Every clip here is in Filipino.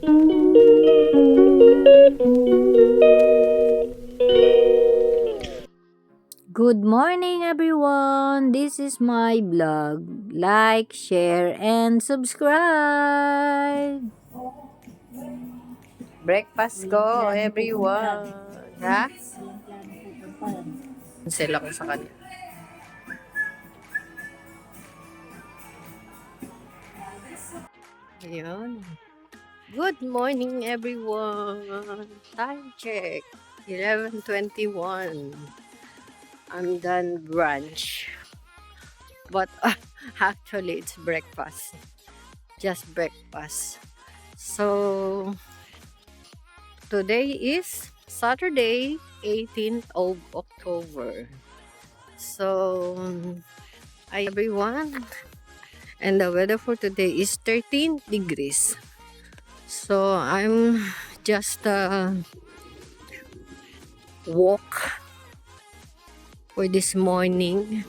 Good morning, everyone. This is my blog. Like, share, and subscribe. Breakfast ko, everyone. Ha? Cancel ako sa kanya. Ayun. Good morning, everyone. Time check. 11:21. I'm done brunch. But actually, it's breakfast. Just breakfast. So, today is Saturday, 18th of October. So, hi everyone. And the weather for today is 13 degrees. So, I'm just walk for this morning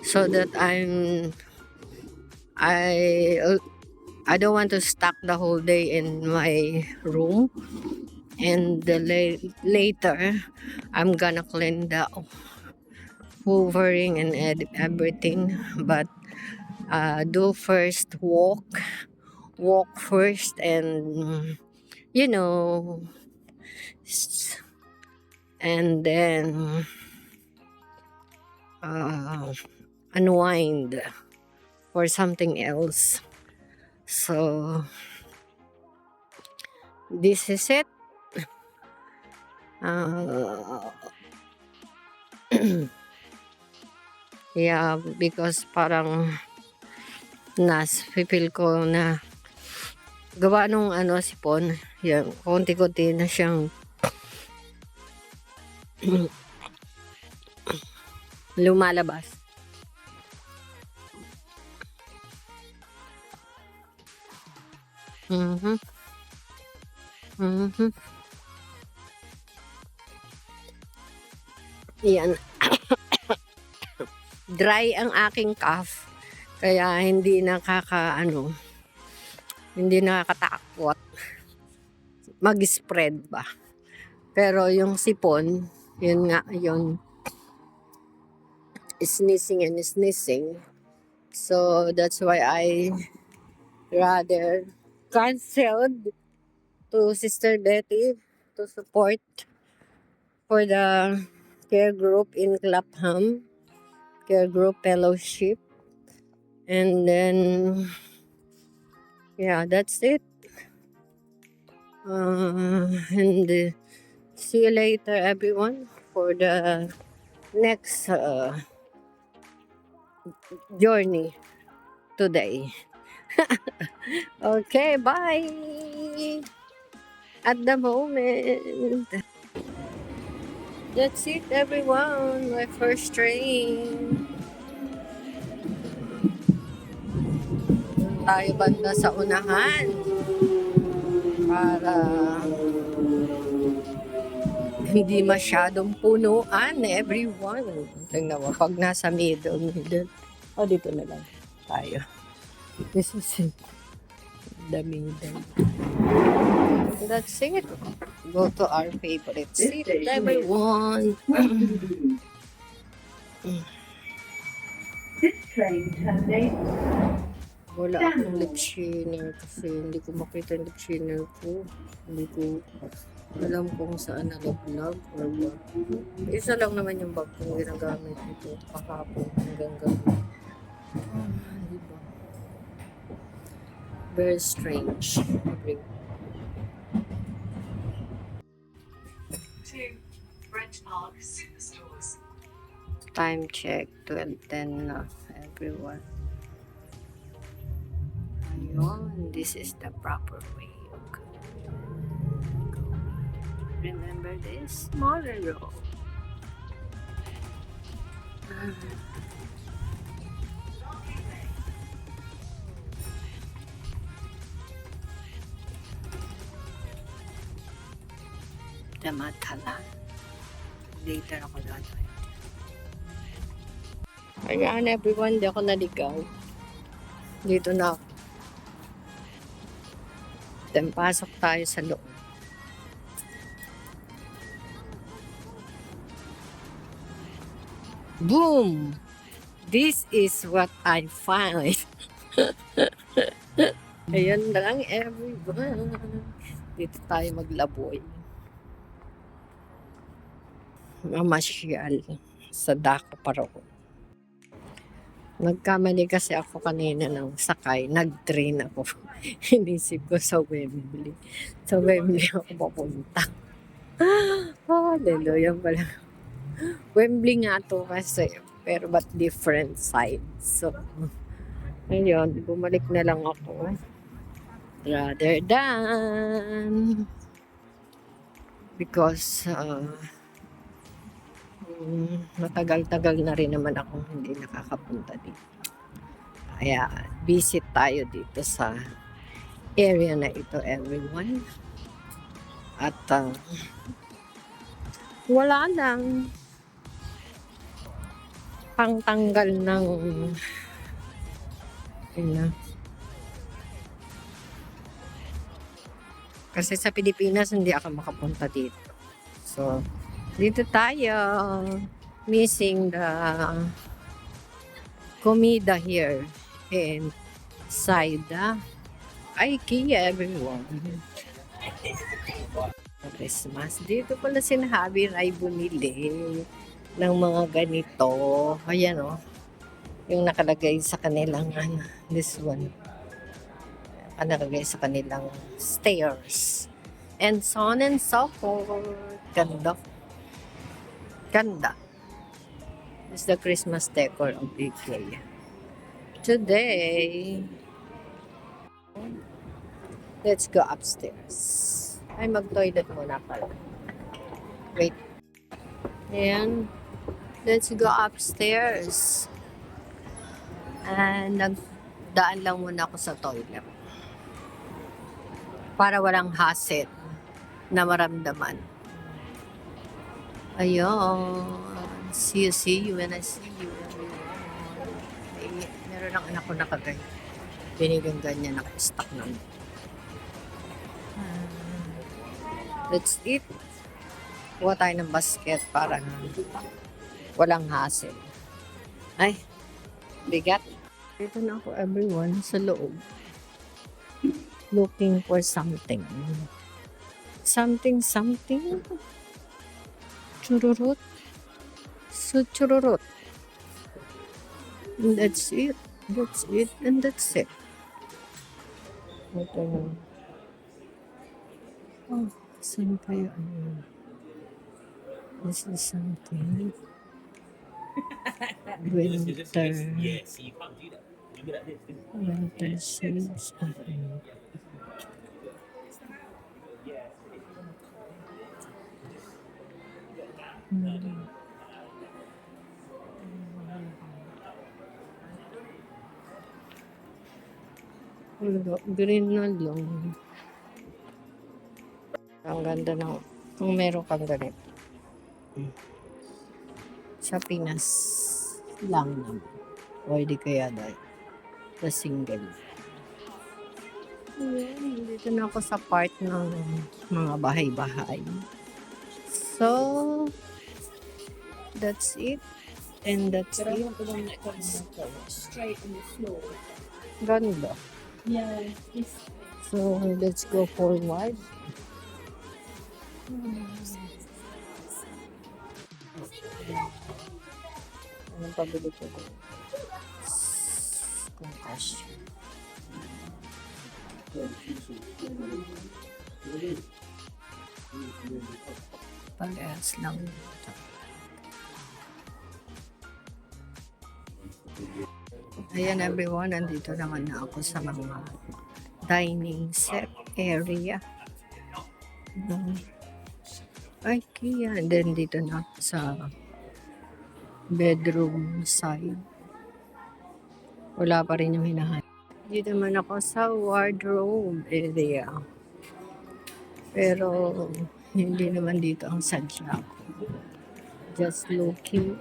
so that I don't want to stuck the whole day in my room, and later I'm gonna clean the hoovering and everything, but do first walk first, and you know and then unwind for something else. So this is it. Yeah, because parang feel ko na gawa nung sipon, yan, konti-konti na siyang lumalabas. Mhm. Mhm. Yan. Dry ang aking cough. Kaya hindi nakakatakot mag-spread ba. Pero yung sipon, yun nga, yun, sneezing and sneezing. So that's why I rather canceled to Sister Betty to support for the care group in Clapham, care group fellowship. And then, yeah, that's it. And see you later, everyone, for the next journey today. Okay, bye. At the moment. That's it, everyone. My first train. Tayo banda sa unahan para hindi masyadong punuan, everyone. Tingnan mo, pag nasa middle. Dito na lang tayo. This is it. The middle. That's it. Go to our favorite seat, everyone. This train terminates. Wala akong lip shiner kasi hindi ko makita yung lip shiner ko. Hindi ko alam kung saan nalaglag or what. Isa lang naman yung bag kong ginagamit ito kahapon hanggang gabi. Diba? Very strange. Time check, 12:10 na, everyone. Ayun, this is the proper way of going. Remember this? Tomorrow. Damatala. Later ako dito. Ayan, everyone, di ako naligaw. Dito na ako. Then, pasok tayo sa loob. Boom! This is what I find. Ayan lang, everyone. Dito tayo maglaboy. Mamasyal sa Daco Paraon. Nagkamali kasi ako kanina ng sakay. Nag-train ako. Inisip ko sa Wembley. Sa Wembley ako papunta. Hallelujah pala. Wembley nga to kasi. Pero but different sides. So, ayun. Bumalik na lang ako. Rather than because matagal-tagal na rin naman ako hindi nakakapunta dito. Kaya visit tayo dito sa area na ito, everyone. At wala lang pangtanggal ng kasi sa Pilipinas hindi ako makapunta dito. So, dito tayo. Missing the comida here in Saida. IKEA, everyone. Christmas. Dito pala si Javi Rai bumili ng mga ganito. Ayan o. Yung nakalagay sa kanilang, this one. Nakalagay sa kanilang stairs. And so on and so forth. Ganda. Ganda. It's the Christmas decor of IKEA. Today, let's go upstairs. Ay, mag-toilet muna pala. Wait. Ayan. Let's go upstairs. And nagdaan lang muna ako sa toilet. Para walang hassle na maramdaman. Ayun. See you when I see you. Meron lang anak ko nakagay. Binigyan ganyan, naka-stock naman. Let's eat. Kuha tayo ng basket para walang hassle. Ay, bigat. Dito na ako, everyone, sa loob. Looking for something. Something. Chururut. So, chururut. And that's it. And that's it. Ito. Oh, saan kayo? This is something. Winter seeds. Green na lang. Ang ganda ng kung meron kang ganito. Sa Pinas lang naman. O di kaya dahil sa single. Ayan, dito na ako sa part ng mga bahay-bahay. So, that's it. And that's it. Straight on the floor. Ganda. Yeah. So, let's go forward. Anong pabili ko doon? Kung cash. Parehas lang. Ayan everyone, nandito naman na ako sa mga dining set area. IKEA. And then dito na ako sa bedroom side. Wala pa rin yung hinahanap. Dito naman ako sa wardrobe area. Pero hindi naman dito ang sadya ko. Just looking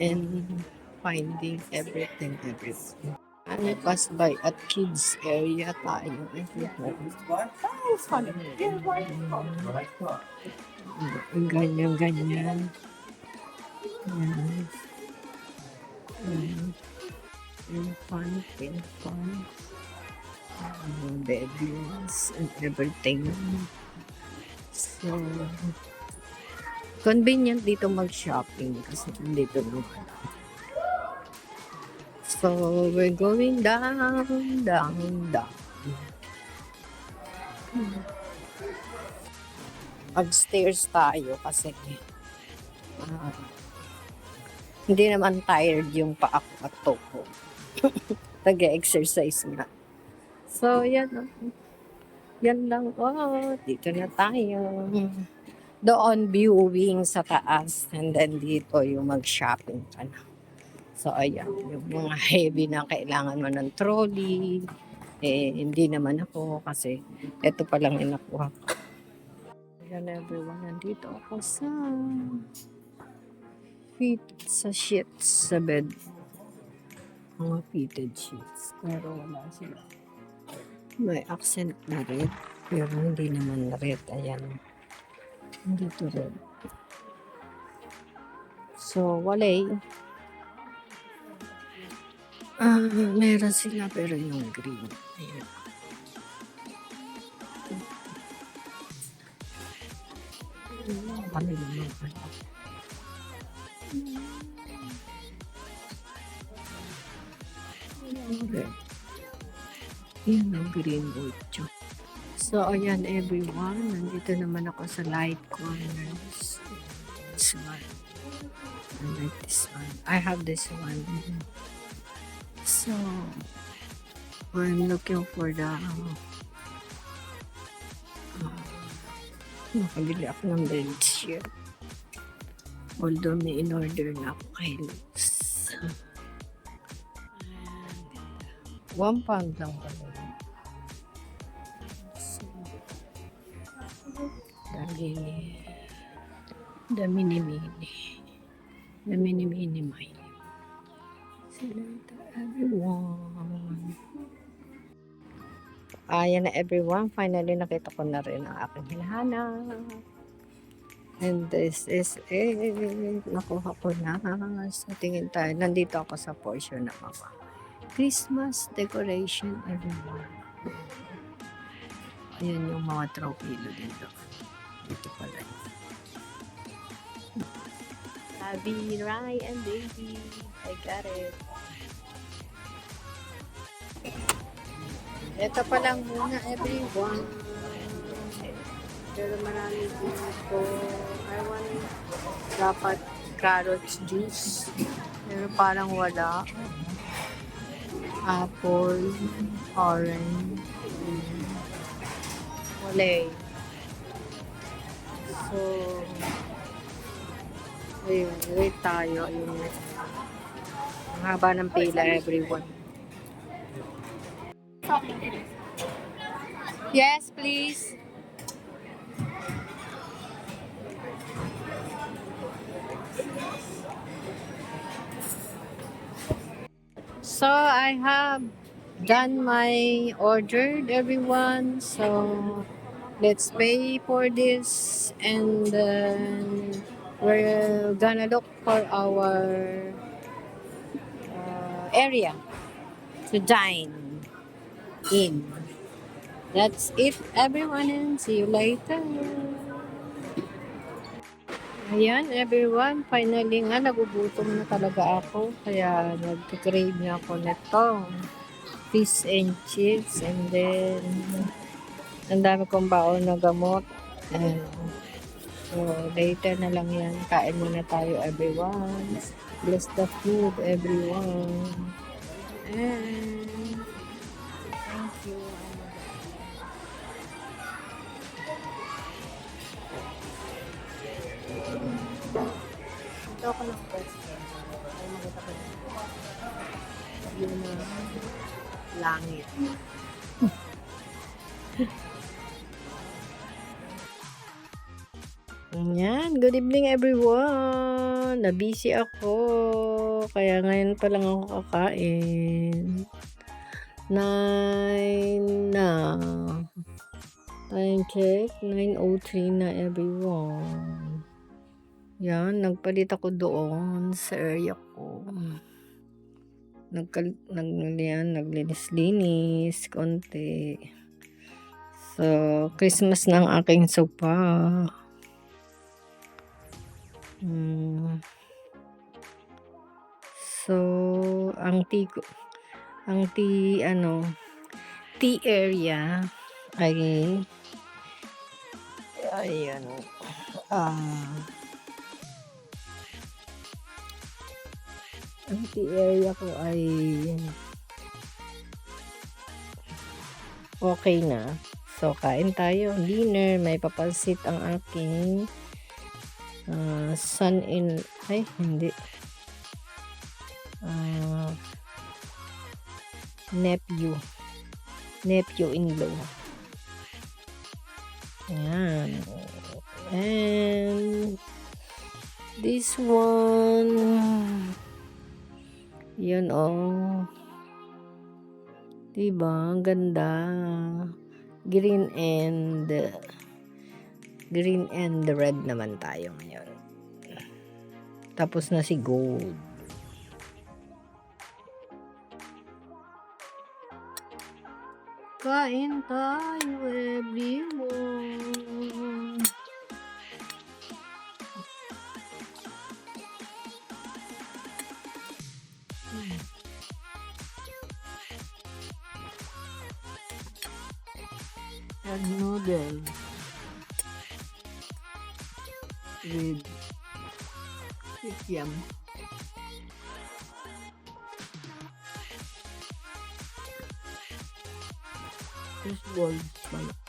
and finding everything. Ano pass by at kids area tayo. Ganyan, ganyan. Yan. Fun, fun. Babies and everything. So, convenient dito mag-shopping kasi dito naman. So, we're going down, down, down. Upstairs tayo kasi hindi naman tired yung paa ko at toko. Nag-exercise nga. So, yan. Yan lang. Oh, dito na tayo. Doon viewing sa taas. And then dito yung mag-shopping ka na. So, ayan. Yung mga heavy na kailangan mo ng trolley. Hindi naman ako kasi ito pa lang yung nakuha ko. Ayan everyone. Nandito ako sa sa sheets sa bed. Mga fitted sheets. Pero wala sila. May accent na red. Pero hindi naman red. Ayan. Hindi to red. So, wala meron sila pero yung green. Ayan. Kami naman pala. Red. Yan ang green ocho. So, ayan everyone. Nandito naman ako sa light corners. This one. I like this one. I have this one. So, I'm looking for the nakabili ako ng bedsheet. Although may in-order na ako kay Lux. £1 lang pala. So, the mini mine. Sila ito, everyone. Ayan na everyone. Finally, nakita ko na rin ang aking hinahanap. And this is it. Nakuha ko na. So, tingin tayo. Nandito ako sa portion ng mga Christmas decoration everyone. Ayan yung mga trophy dito. Dito pala. Abby, Rai, and Baby. I got it. Ito pa lang muna everyone. Pero marami dito. I want dapat carrots juice. Pero parang wala. Apple, orange, wala. So, ayun, wait tayo. Ayun. Ang haba ng pila everyone. Yes, please. So, I have done my order, everyone. So, let's pay for this. And then, we're gonna look for our area to dine in. That's it, everyone, and see you later. Ayan, everyone. Finally nga, nagugutom na talaga ako. Kaya nag-crave na ako nito. Fish and chips. And then, ang dami kong baon na gamot. So, later na lang yan. Kain muna tayo, everyone. Bless the food, everyone. And, thank you. Ito ako ng question. Ay, makita ko na. Yung langit. Ayan, good evening everyone. Na-busy ako. Kaya ngayon pa lang ako kakain. 9 na. Time check, 9:03 na everyone. Yan, nagpalit ako doon sa area ko. Naglinis konti. So, Christmas ng aking sopa. So, ang tea area ay ayan. Ang tea area ko ay okay na. So, kain tayo. Dinner. May papansit ang aking nephew-in-law. Ayan. And this one, yun diba? Ang ganda. Green and red naman tayo ngayon. Tapos na si gold. Kain tayo, everyone. Egg noodle with kikiam. Fish balls pala.